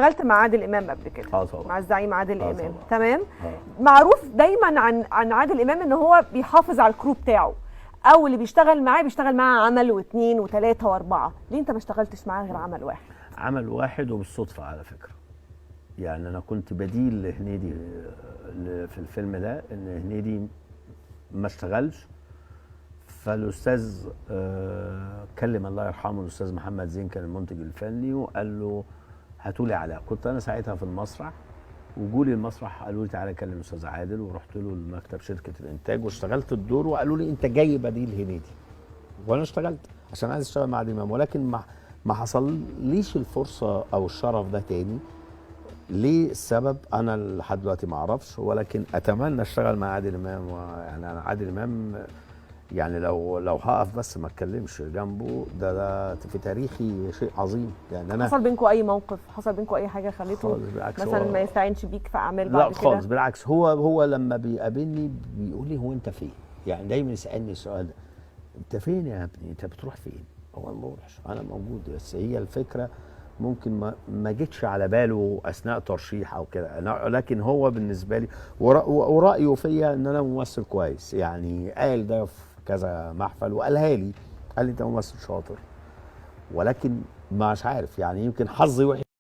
اشتغلت مع عادل امام قبل كده؟ طبعا. مع الزعيم عادل امام. طبعا. تمام. معروف دايما عن عادل امام ان هو بيحافظ على الكرو بتاعه، او اللي بيشتغل معاه عمل واثنين وثلاثه واربعه. ليه انت ما اشتغلتش معاه غير عمل واحد؟ عمل واحد وبالصدفه على فكره. يعني انا كنت بديل لهنيدي في الفيلم ده، ان هنيدي ما اشتغلش، فالاستاذ كلم الله يرحمه الاستاذ محمد زين كان المنتج الفني، وقال له هاتوا لي علاء. كنت انا ساعتها في المسرح، وجولي المسرح قالوا لي تعالى كلم الاستاذ عادل، ورحت له المكتب شركه الانتاج واشتغلت الدور، وقالوا لي انت جاي بديل هنيدي. وانا اشتغلت عشان عايز اشتغل مع عادل امام، ولكن ما حصليش الفرصه او الشرف ده تاني. ليه السبب؟ انا لحد دلوقتي ما اعرفش، ولكن اتمنى اشتغل مع عادل امام. يعني انا عادل امام يعني لو هقف بس ما اتكلمش جنبه، ده في تاريخي شيء عظيم. يعني انا حصل بينكم اي موقف، حصل بينكم اي حاجه خليته مثلا ما يستعينش بيك في اعمال بعد كده؟ لا خالص، بالعكس. هو لما بيقابلني بيقول لي هو انت فين؟ يعني دايما يسالني السؤال ده، انت فين يا ابني؟ انت بتروح فين؟ هو ما بروحش، انا موجود. بس هي الفكره ممكن ما جتش على باله اثناء ترشيح او كده، لكن هو بالنسبه لي ورايه فيا ان انا ممثل كويس. يعني قال ده في كذا محفل وقالها لي، قال لي انت ممثل شاطر، ولكن مش عارف يعني يمكن حظي وحش.